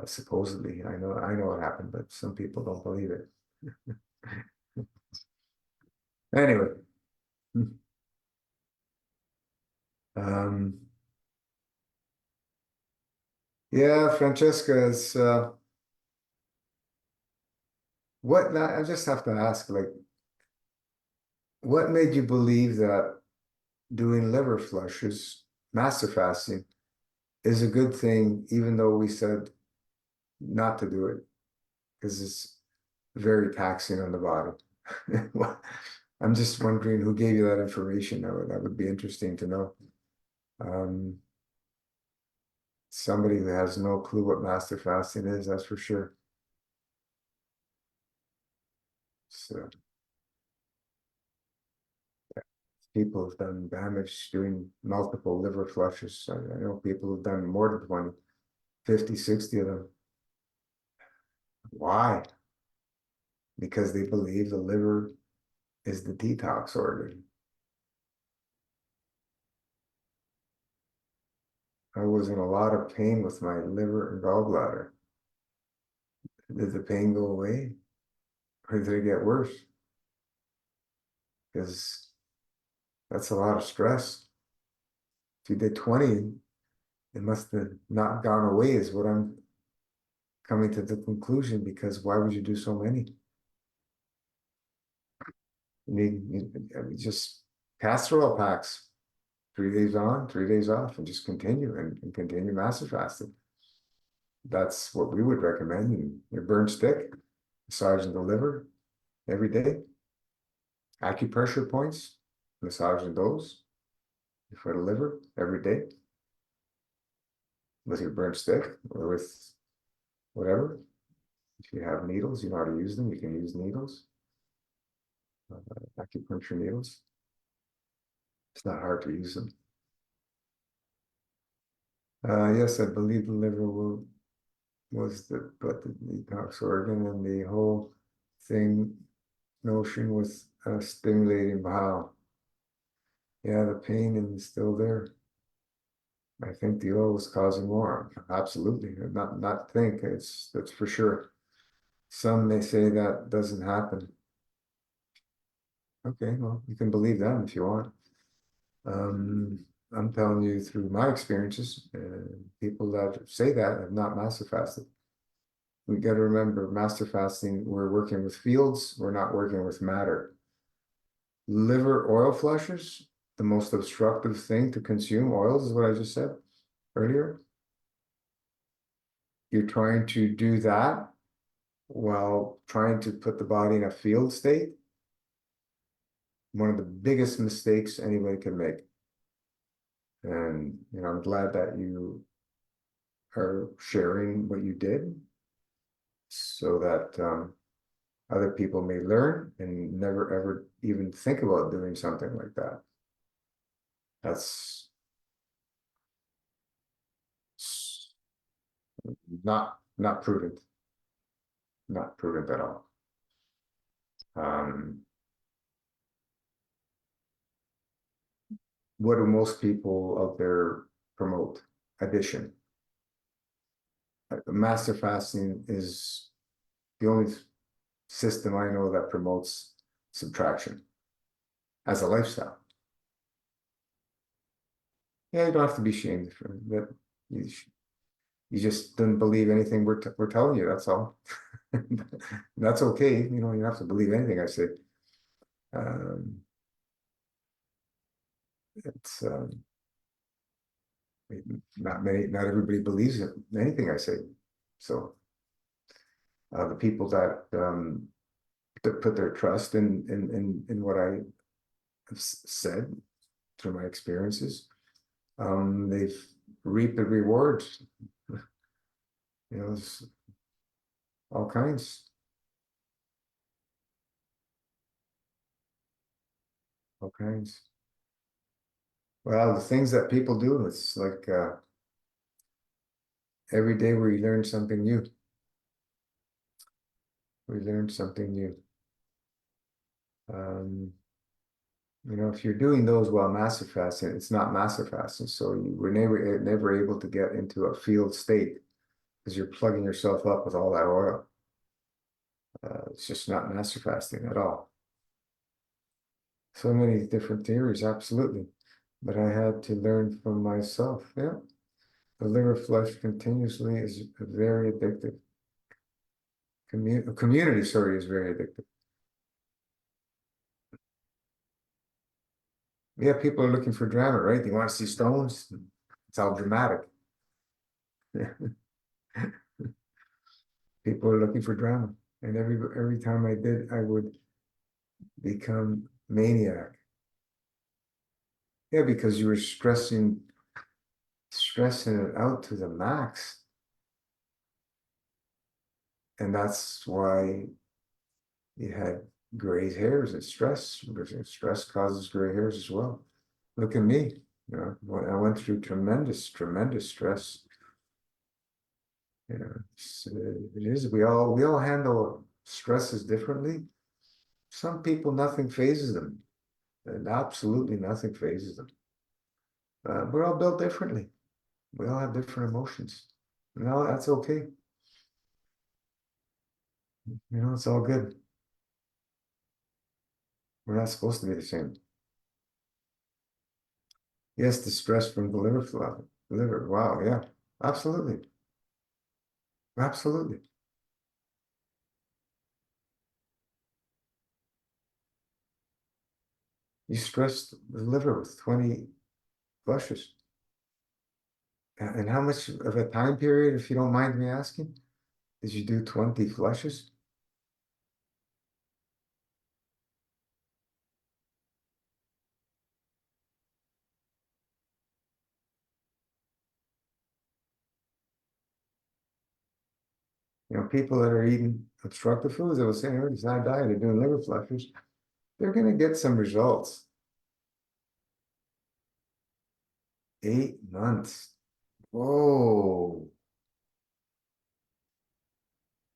Supposedly, I know it happened, but some people don't believe it. Anyway, yeah, Francesca is what I just have to ask, like, what made you believe that doing liver flushes, master fasting, is a good thing, even though we said not to do it because it's very taxing on the body? I'm just wondering who gave you that information. That would be interesting to know. Somebody who has no clue what master fasting is, that's for sure. So people have done damage doing multiple liver flushes. I know people have done more than 20, 50, 60 of them. Why? Because they believe the liver is the detox organ. I was in a lot of pain with my liver and gallbladder. Did the pain go away, or did it get worse? Because that's a lot of stress. If you did 20, it must have not gone away, is what I'm coming to the conclusion, because why would you do so many? Just castor oil packs, 3 days on, 3 days off, and just continue and continue massive fasting. That's what we would recommend. And your burn stick, massaging the liver every day. Acupressure points, massaging those for the liver every day with your burn stick or with whatever. If you have needles, you know how to use them, you can use needles, acupuncture needles. It's not hard to use them. Yes, I believe the liver was the detox organ, and the whole thing notion with stimulating bowel. Yeah, the pain is still there. I think the oil was causing more. Absolutely, not think that's for sure. Some may say that doesn't happen. Okay, well, you can believe that if you want. I'm telling you through my experiences, people that say that have not master fasted. We got to remember, master fasting, we're working with fields, we're not working with matter. Liver oil flushes, the most obstructive thing to consume oils, is what I just said earlier. You're trying to do that while trying to put the body in a field state. One of the biggest mistakes anybody can make. And, I'm glad that you are sharing what you did, so that other people may learn and never ever even think about doing something like that. That's not prudent. Not prudent at all. What do most people out there promote? Addition. Master fasting is the only system I know that promotes subtraction as a lifestyle. Yeah, you don't have to be ashamed for that. You just didn't believe anything we're telling you. That's all. That's okay. You don't have to believe anything I say. It's Not everybody believes in anything I say. So the people that put their trust in what I have said through my experiences, they've reaped the rewards. You know, it's all kinds, all kinds. Well, the things that people do, it's like every day we learn something new. We learn something new. Um, you know, if you're doing those while massive fasting, it's not massive fasting. So you were never able to get into a field state because you're plugging yourself up with all that oil. It's just not master fasting at all. So many different theories, absolutely. But I had to learn from myself. Yeah. The liver flush continuously is very addictive. Community, sorry, is very addictive. Yeah, people are looking for drama, right? They want to see stones. It's all dramatic. People are looking for drama. And every time I did, I would become maniac. Yeah, because you were stressing it out to the max. And that's why you had gray hairs and stress, because stress causes gray hairs as well. Look at me, you know, I went through tremendous stress. You know, it is, we all handle stresses differently. Some people, nothing phases them, and absolutely nothing phases them. We're all built differently. We all have different emotions. No, that's okay. You know, it's all good. We're not supposed to be the same. Yes, the stress from the liver flow. Liver, wow, yeah, absolutely. Absolutely. You stressed the liver with 20 flushes. And how much of a time period, if you don't mind me asking, did you do 20 flushes? You know, people that are eating obstructive foods, I was saying, it's not diet, they're doing liver flushes, they're going to get some results. 8 months. Whoa.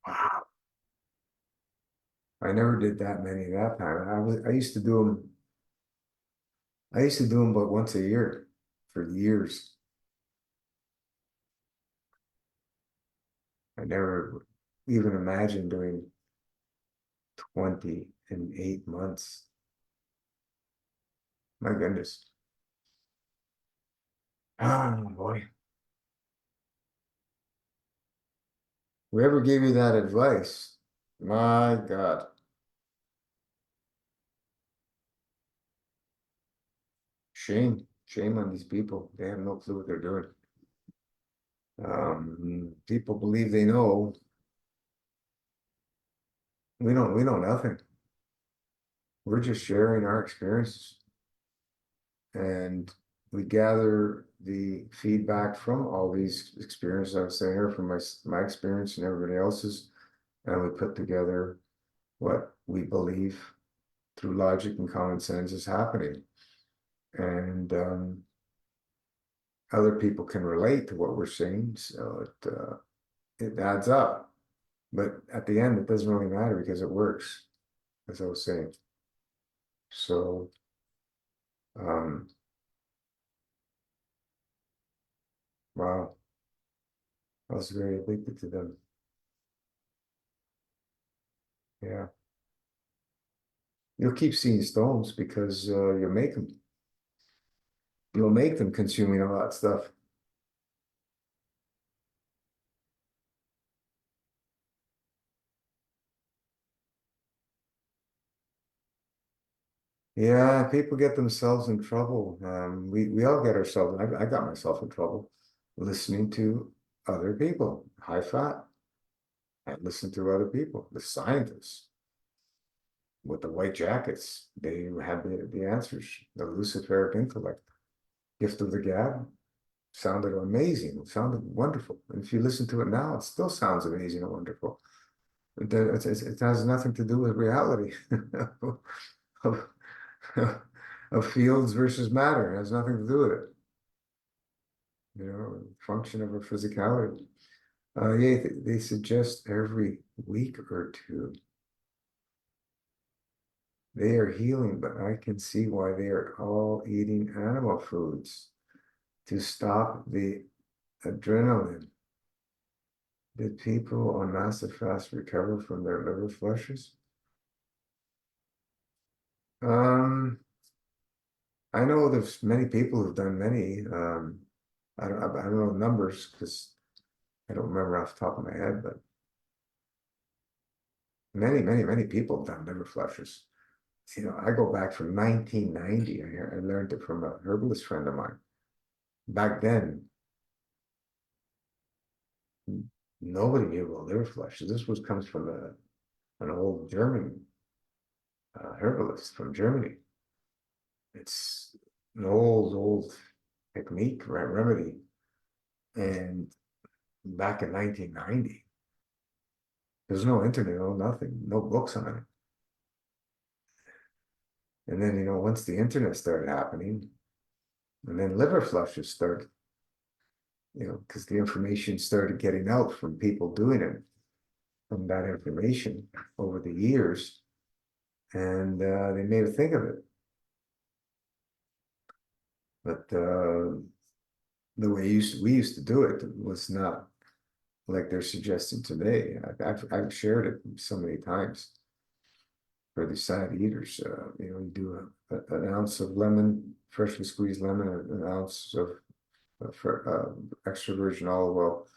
Wow. I never did that many that time. I used to do them about once a year for years. I never even imagined doing 20 in 8 months. My goodness. Oh boy. Whoever gave you that advice, my God. Shame. Shame on these people. They have no clue what they're doing. People believe they know. We know nothing. We're just sharing our experiences. And we gather the feedback from all these experiences I was saying here, from my experience and everybody else's, and we put together what we believe through logic and common sense is happening. And other people can relate to what we're saying, so it adds up. But at the end, it doesn't really matter because it works, as I was saying. So, um, wow, I was very addicted to them. Yeah, you'll keep seeing stones because you'll make them consuming all that stuff. Yeah, people get themselves in trouble. We all get ourselves. I got myself in trouble listening to other people, high fat. I listen to other people, the scientists with the white jackets. They had the answers. The luciferic intellect, gift of the gab, sounded amazing. It sounded wonderful. And if you listen to it now, it still sounds amazing and wonderful. It has nothing to do with reality of, of fields versus matter. It has nothing to do with it. Function of a physicality. Yeah, they suggest every week or two they are healing, but I can see why they are all eating animal foods to stop the adrenaline. Did people on massive fast recover from their liver flushes? Um, I know there's many people who've done many. I don't know numbers because I don't remember off the top of my head, but many people have done liver flushes. I go back from 1990. I learned it from a herbalist friend of mine. Back then, nobody knew about liver flushes. This comes from an old German herbalist from Germany. It's an old technique, remedy. And back in 1990, there's no internet, no nothing, no books on it. And then, once the internet started happening, and then liver flushes started, because the information started getting out from people doing it, from that information over the years, and they made a thing of it. But the way we used to do it was not like they're suggesting today. I've shared it so many times for the sad eaters. You do an ounce of lemon, freshly squeezed lemon, an ounce of extra virgin olive oil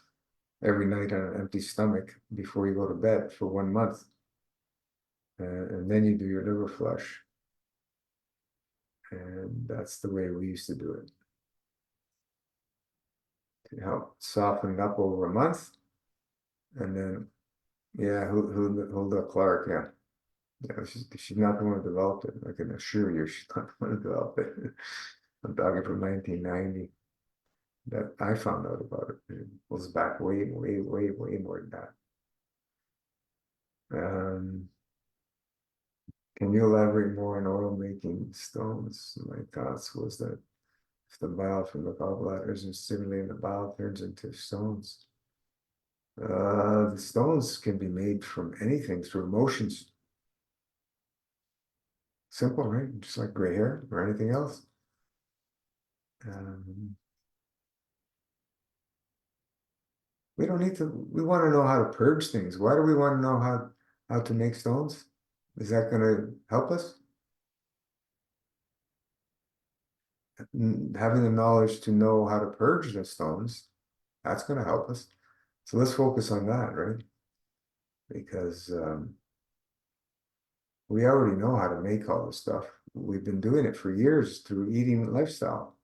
every night on an empty stomach before you go to bed for 1 month. And then you do your liver flush. And that's the way we used to do it. To help soften it up over a month. And then, yeah, Hulda Clark, yeah. Yeah, she's not the one who developed it. I can assure you, she's not the one who developed it. I'm talking from 1990 that I found out about it. It was back way more than that. Can you elaborate more on oil making stones? My thoughts was that if the bile from the gallbladder isn't stimulating, the bile turns into stones. The stones can be made from anything through emotions. Simple, right? Just like gray hair or anything else. Um, we don't need to, we want to know how to purge things. Why do we want to know how to make stones? Is that going to help us? Having the knowledge to know how to purge the stones, that's going to help us. So let's focus on that, right? Because we already know how to make all this stuff. We've been doing it for years through eating lifestyle,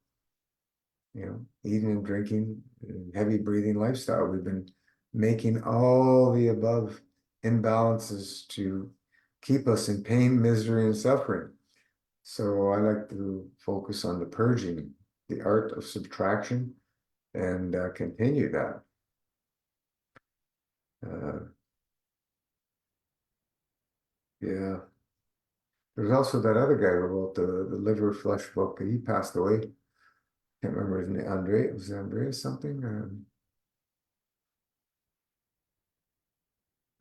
eating and drinking, and heavy breathing lifestyle. We've been making all the above imbalances to keep us in pain, misery, and suffering. So I like to focus on the purging, the art of subtraction, and continue that. Uh, yeah. There's also that other guy who wrote the liver flush book. He passed away. Can't remember his name. Andre, was it Andreas something?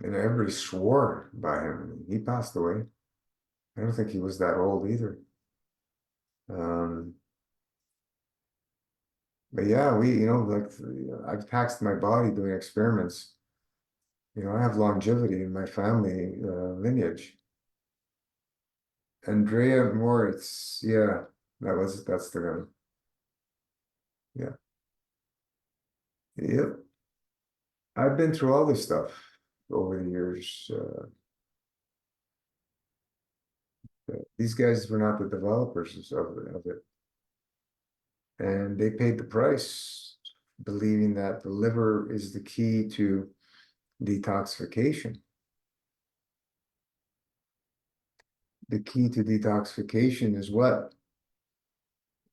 And everybody swore by him. He passed away. I don't think he was that old either. Um, but yeah, like I've taxed my body doing experiments. I have longevity in my family lineage. Andrea Moritz, yeah, that's the guy. Yeah, yep. I've been through all this stuff over the years. These guys were not the developers of it. And they paid the price, believing that the liver is the key to detoxification. The key to detoxification is what?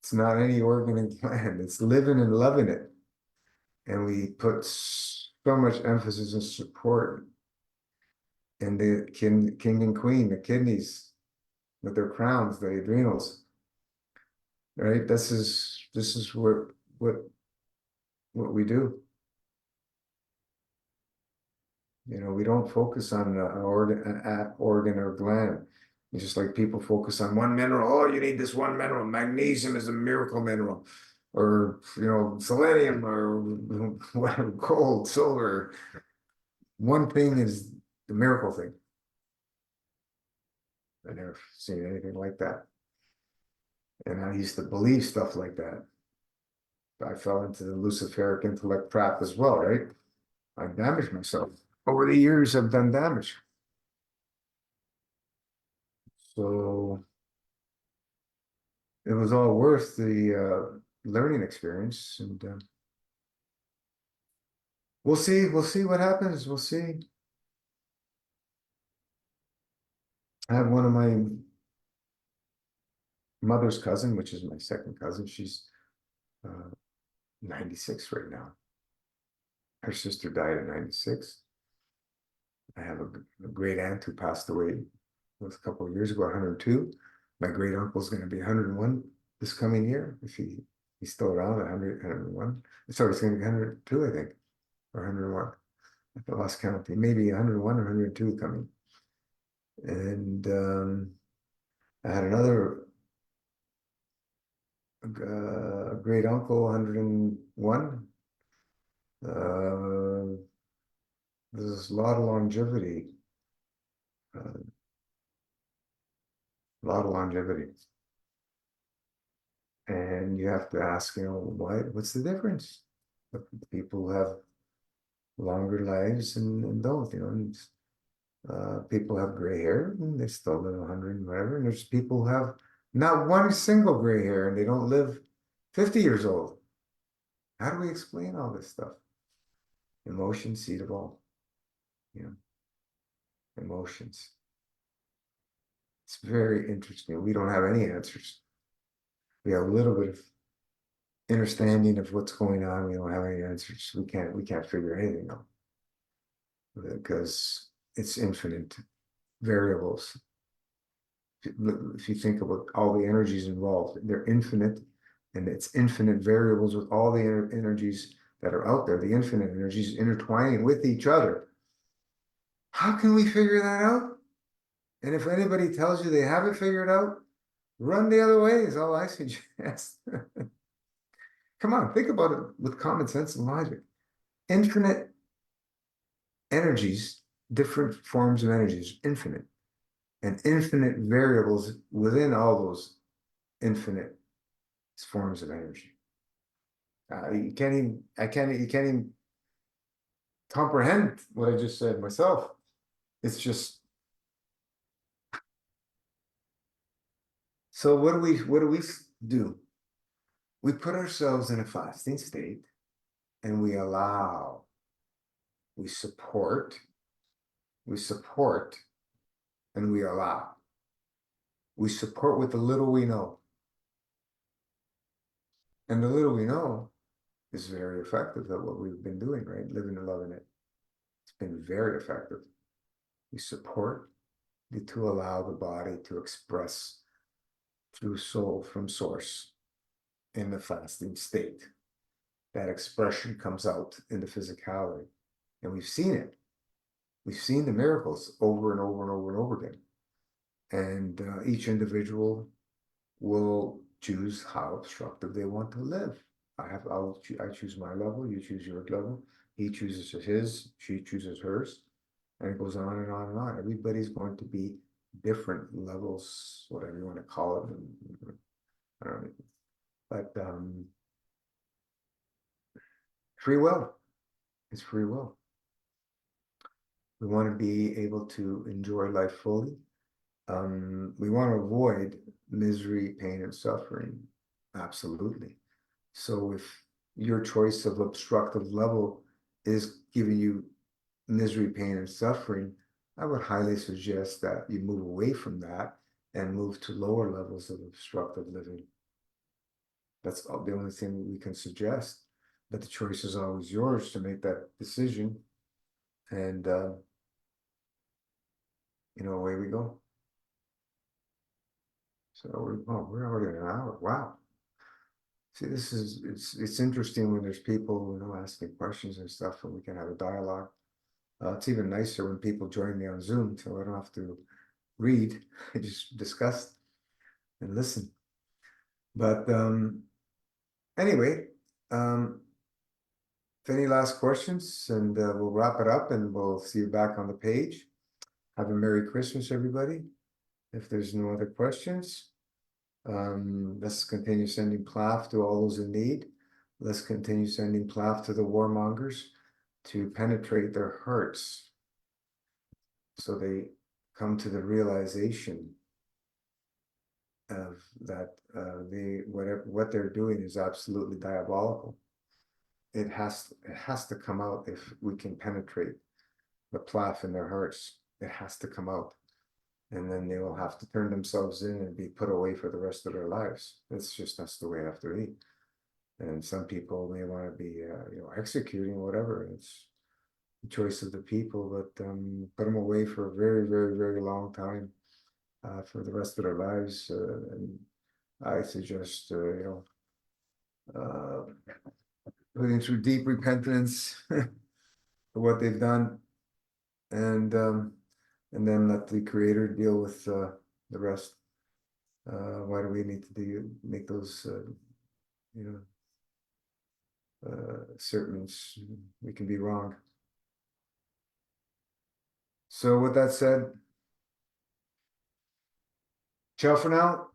It's not any organ and gland, it's living and loving it. And we put so much emphasis and support in the king and queen, the kidneys with their crowns, the adrenals, right? This is what we do. You know, we don't focus on an organ or gland. It's just like people focus on one mineral. Oh, you need this one mineral. Magnesium is a miracle mineral, or you know, selenium, or whatever, gold, silver. One thing is the miracle thing. I never seen anything like that, and I used to believe stuff like that. I fell into the Luciferic intellect trap as well, right? I damaged myself. Over the years, I've done damage. So it was all worth the learning experience, and we'll see what happens. We'll see. I have one of my mother's cousin, which is my second cousin. She's 96 right now. Her sister died at 96. I have a great aunt who passed away a couple of years ago, 102. My great uncle's going to be 101 this coming year, if he's still around at 100, 101. So he's going to be 102, I think, or 101. I lost count. Maybe 101 or 102 coming. And I had another great uncle, 101. There's a lot of longevity. A lot of longevity. And you have to ask, you know, what's the difference? People have longer lives and don't, you know. And, people have gray hair and they still live 100 and whatever. And there's people who have not one single gray hair and they don't live 50 years old. How do we explain all this stuff? Emotion, seed of all. You know, emotions. It's very interesting. We don't have any answers. We have a little bit of understanding of what's going on. We don't have any answers. We can't figure anything out because it's infinite variables. If you think about all the energies involved, they're infinite, and it's infinite variables with all the energies that are out there. The infinite energies intertwining with each other. How can we figure that out? And if anybody tells you they have it figured out, run the other way is all I suggest. Come on, think about it with common sense and logic. Infinite energies, different forms of energies, infinite, and infinite variables within all those infinite forms of energy. You can't even comprehend what I just said myself. It's just, so what do we do? We put ourselves in a fasting state and we allow, we support, and we allow. We support with the little we know. And the little we know is very effective at what we've been doing, right? Living and loving it. It's been very effective. We support to allow the body to express through soul from source in the fasting state. That expression comes out in the physicality. And we've seen it. We've seen the miracles over and over and over and over again. And each individual will choose how obstructive they want to live. I choose my level, you choose your level, he chooses his, she chooses hers, and it goes on and on and on. Everybody's going to be different levels, whatever you want to call it. I don't know. But free will is free will. We want to be able to enjoy life fully. We want to avoid misery, pain, and suffering. Absolutely. So if your choice of obstructive level is giving you misery, pain, and suffering, I would highly suggest that you move away from that and move to lower levels of obstructive living. That's the only thing we can suggest. But the choice is always yours to make that decision. And, away we go. So we're already an hour. Wow. See, it's interesting when there's people, asking questions and stuff, and we can have a dialogue. It's even nicer when people join me on Zoom, so I don't have to read. I just discuss and listen. But anyway, if any last questions, and we'll wrap it up, and we'll see you back on the page. Have a Merry Christmas, everybody. If there's no other questions, let's continue sending PLAF to all those in need. Let's continue sending PLAF to the warmongers to penetrate their hearts so they come to the realization of that what they're doing is absolutely diabolical. It has to come out if we can penetrate the PLAF in their hearts. It has to come out. And then they will have to turn themselves in and be put away for the rest of their lives. That's the way it have to be. And some people may want to be, executing whatever. It's the choice of the people, but put them away for a very, very, very long time, for the rest of their lives. And I suggest, putting through deep repentance for what they've done, and then let the Creator deal with the rest. Why do we need to make those, certain? We can be wrong. So with that said, ciao for now.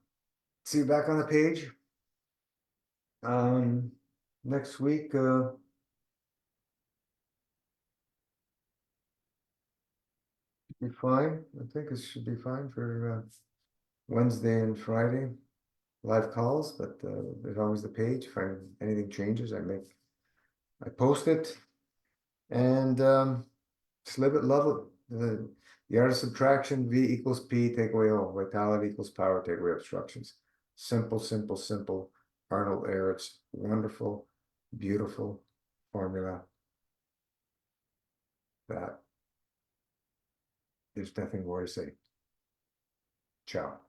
See you back on the page. Next week, be fine. I think it should be fine for Wednesday and Friday live calls, but there's always the page. If anything changes, I post it, and just live it, love it. The art of subtraction, V equals P, take away all. Vitality equals power, take away obstructions. Simple, simple, simple. Arnold Ehret's wonderful, beautiful formula that there's nothing more to say. Ciao.